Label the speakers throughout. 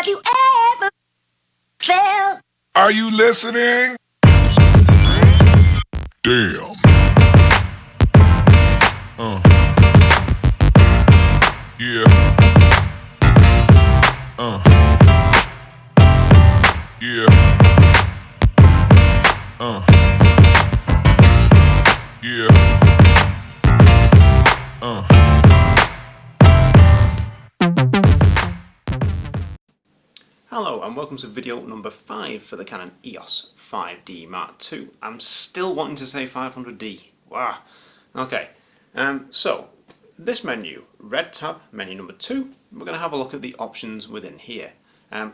Speaker 1: Have you ever felt?
Speaker 2: Are you listening? Damn. Yeah. Yeah. Yeah.
Speaker 3: Hello and welcome to video number 5 for the Canon EOS 5D Mark II. I'm still wanting to say 500D. Wow. Okay, so this menu, red tab, menu number 2, we're going to have a look at the options within here.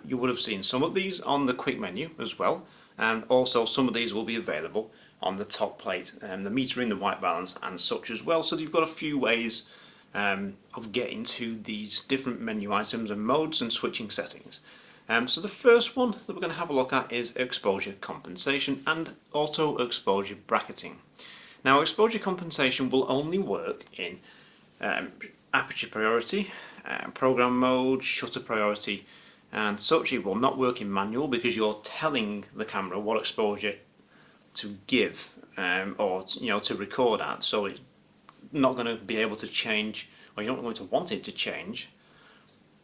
Speaker 3: You would have seen some of these on the quick menu as well, and also some of these will be available on the top plate, the metering, the white balance and such as well. So you've got a few ways of getting to these different menu items and modes and switching settings. So the first one that we're going to have a look at is exposure compensation and auto exposure bracketing. Now exposure compensation will only work in aperture priority, program mode, shutter priority and such. It will not work in manual because you're telling the camera what exposure to give or to record at, so it's not going to be able to change, or you're not going to want it to change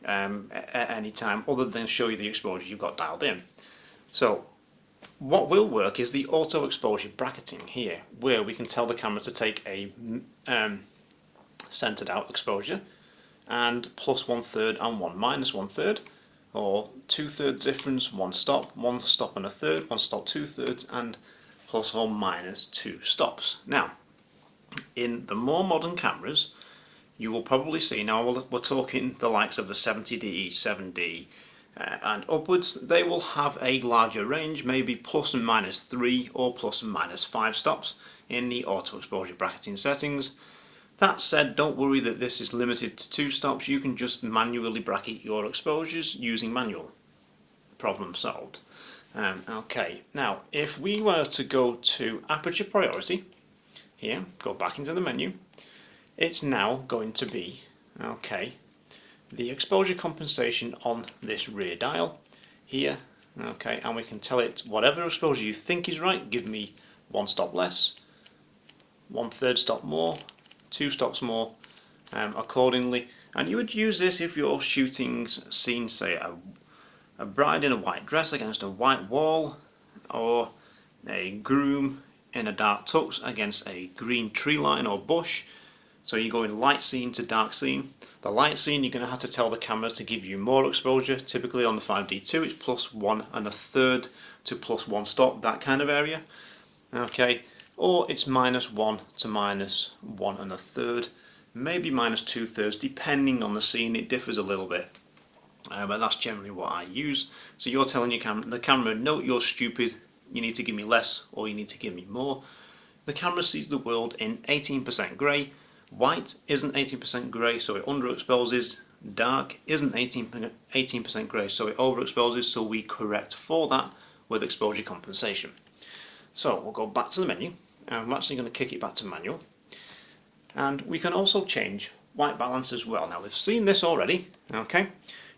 Speaker 3: at any time other than show you the exposure you've got dialed in. So what will work is the auto exposure bracketing here, where we can tell the camera to take a centered out exposure and plus 1/3 and 1 minus 1/3, or 2/3 difference, 1 stop and a third, 1 stop 2/3 and plus or minus 2 stops. Now in the more modern cameras you will probably see, now we're talking the likes of the 70D, 7D and upwards, they will have a larger range, maybe plus and minus 3 or plus and minus 5 stops in the auto exposure bracketing settings. That said, don't worry that this is limited to 2 stops, you can just manually bracket your exposures using manual. Problem solved. Okay, now if we were to go to aperture priority, here, go back into the menu, it's now going to be, okay, the exposure compensation on this rear dial here, okay, and we can tell it whatever exposure you think is right, give me 1 stop less, 1/3 stop more, 2 stops more, accordingly. And you would use this if you're shooting scene, say a bride in a white dress against a white wall, or a groom in a dark tux against a green tree line or bush. So you go in light scene to dark scene. The light scene, you're going to have to tell the camera to give you more exposure. Typically on the 5D2 it's plus 1 1/3 to plus 1 stop, that kind of area. Okay, or it's minus 1 to minus 1 1/3, maybe minus 2/3, depending on the scene. It differs a little bit, but that's generally what I use. So you're telling the camera, no, you're stupid, you need to give me less or you need to give me more. The camera sees the world in 18% grey. White isn't 18% grey, so it underexposes. Dark isn't 18% grey, so it overexposes, so we correct for that with exposure compensation. So we'll go back to the menu, and I'm actually going to kick it back to manual. And we can also change white balance as well. Now we've seen this already, okay?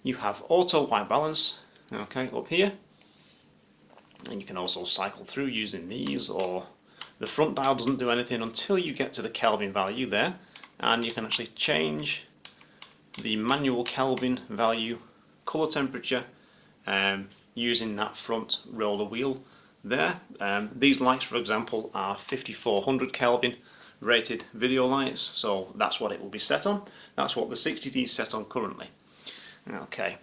Speaker 3: You have auto white balance, okay, up here. And you can also cycle through using these, or the front dial doesn't do anything until you get to the Kelvin value there, and you can actually change the manual Kelvin value, colour temperature, using that front roller wheel there. These lights, for example, are 5400 Kelvin rated video lights, so that's what it will be set on. That's what the 60D is set on currently. Okay,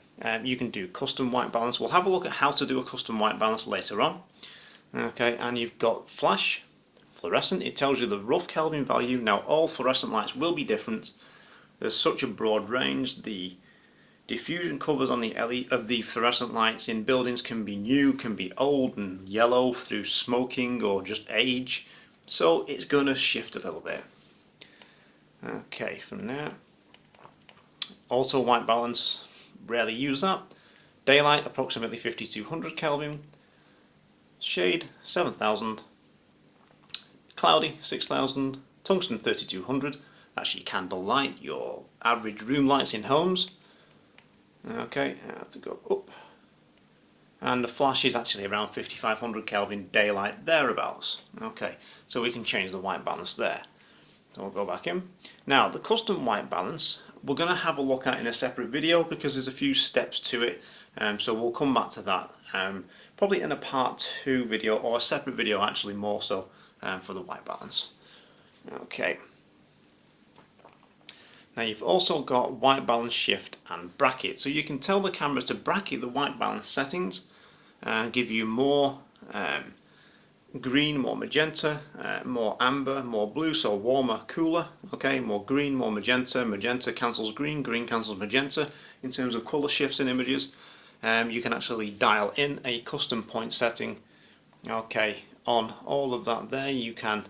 Speaker 3: you can do custom white balance. We'll have a look at how to do a custom white balance later on. Okay, and you've got flash, fluorescent, it tells you the rough Kelvin value. Now all fluorescent lights will be different. There's such a broad range. The diffusion covers on the of the fluorescent lights in buildings can be new, can be old and yellow through smoking or just age. So it's going to shift a little bit. Okay, from there, auto white balance, rarely use that. Daylight approximately 5200 Kelvin. Shade 7000. Cloudy 6000, tungsten 3200, that's your candle light, your average room lights in homes. Okay, I have to go up. And the flash is actually around 5500 Kelvin daylight, thereabouts. Okay, so we can change the white balance there. So we'll go back in. Now the custom white balance we're going to have a look at in a separate video because there's a few steps to it, so we'll come back to that probably in a part 2 video, or a separate video actually, more so for the white balance. Okay. Now you've also got white balance shift and bracket, so you can tell the camera to bracket the white balance settings and give you more green, more magenta, more amber, more blue, so warmer, cooler. Okay, more green, more magenta. Magenta cancels green, green cancels magenta. In terms of colour shifts in images, you can actually dial in a custom point setting. Okay, on all of that there, you can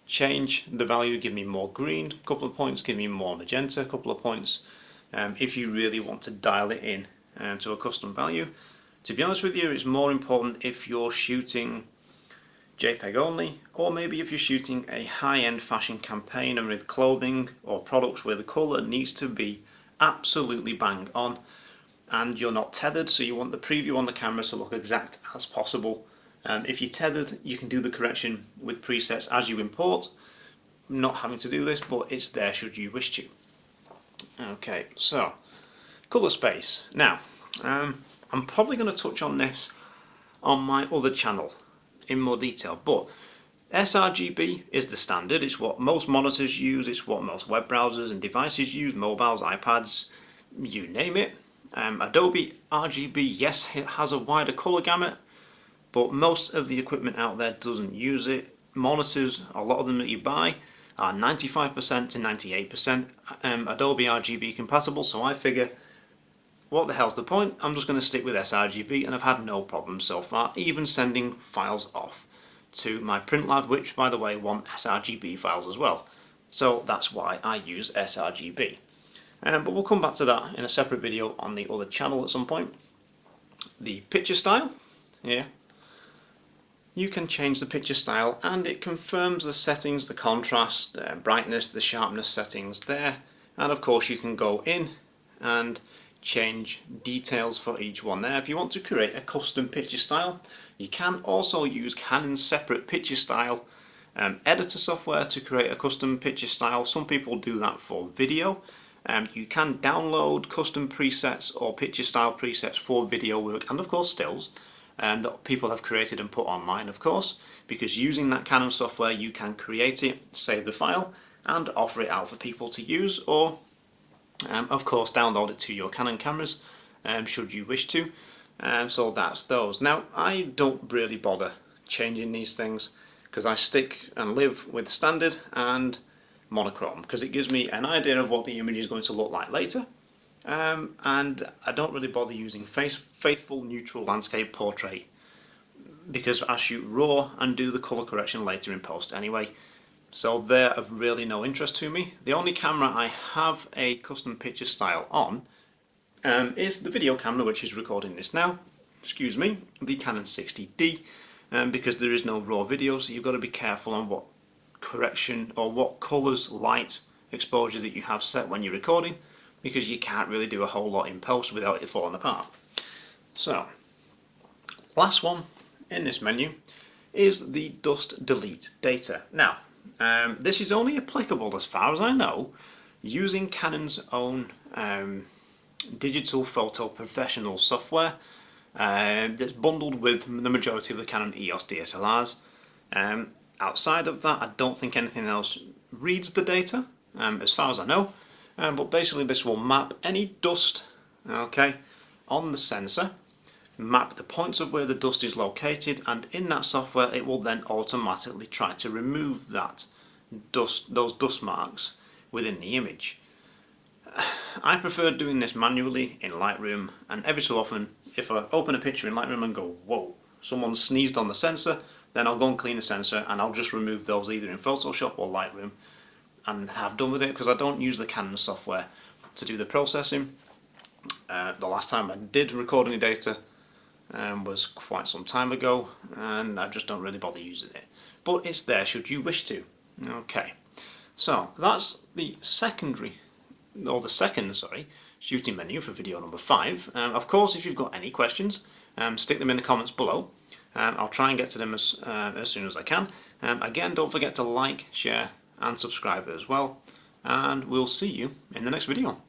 Speaker 3: change the value, give me more green, a couple of points, give me more magenta, a couple of points, if you really want to dial it in to a custom value. To be honest with you, it's more important if you're shooting JPEG only, or maybe if you're shooting a high-end fashion campaign and with clothing or products where the colour needs to be absolutely bang on and you're not tethered, so you want the preview on the camera to look exact as possible. If you're tethered, you can do the correction with presets as you import. I'm not having to do this, but it's there should you wish to. Okay, so colour space. Now, I'm probably going to touch on this on my other channel in more detail, but sRGB is the standard. It's what most monitors use, it's what most web browsers and devices use, mobiles, iPads, you name it. Adobe RGB, yes, it has a wider colour gamut, but most of the equipment out there doesn't use it. Monitors, a lot of them that you buy, are 95% to 98% Adobe RGB compatible, so I figure, what the hell's the point? I'm just going to stick with sRGB, and I've had no problems so far, even sending files off to my print lab, which by the way want sRGB files as well. So that's why I use sRGB. But we'll come back to that in a separate video on the other channel at some point. The picture style, yeah. You can change the picture style and it confirms the settings, the contrast, brightness, the sharpness settings there, and of course you can go in and change details for each one there. If you want to create a custom picture style, you can also use Canon's separate picture style editor software to create a custom picture style. Some people do that for video. You can download custom presets or picture style presets for video work, and of course stills that people have created and put online, of course, because using that Canon software you can create it, save the file and offer it out for people to use, or of course download it to your Canon cameras should you wish to. So that's those. Now I don't really bother changing these things because I stick and live with standard and monochrome because it gives me an idea of what the image is going to look like later. And I don't really bother using faithful neutral landscape portrait because I shoot raw and do the colour correction later in post anyway, so they're of really no interest to me. The only camera I have a custom picture style on is the video camera which is recording this now, excuse me, the Canon 60D, because there is no raw video, so you've got to be careful on what correction or what colours, light, exposure that you have set when you're recording, because you can't really do a whole lot in post without it falling apart. So, last one in this menu is the dust delete data. Now, this is only applicable, as far as I know, using Canon's own digital photo professional software that's bundled with the majority of the Canon EOS DSLRs. Outside of that, I don't think anything else reads the data, as far as I know. But basically this will map any dust, okay, on the sensor, map the points of where the dust is located, and in that software it will then automatically try to remove that dust, those dust marks within the image. I prefer doing this manually in Lightroom, and every so often if I open a picture in Lightroom and go, whoa, someone sneezed on the sensor, then I'll go and clean the sensor and I'll just remove those either in Photoshop or Lightroom and have done with it, because I don't use the Canon software to do the processing. The last time I did record any data was quite some time ago, and I just don't really bother using it. But it's there should you wish to. Okay, so that's the second shooting menu for video number 5. Of course, if you've got any questions, stick them in the comments below. I'll try and get to them as soon as I can. Again, don't forget to like, share and subscribe as well. And we'll see you in the next video.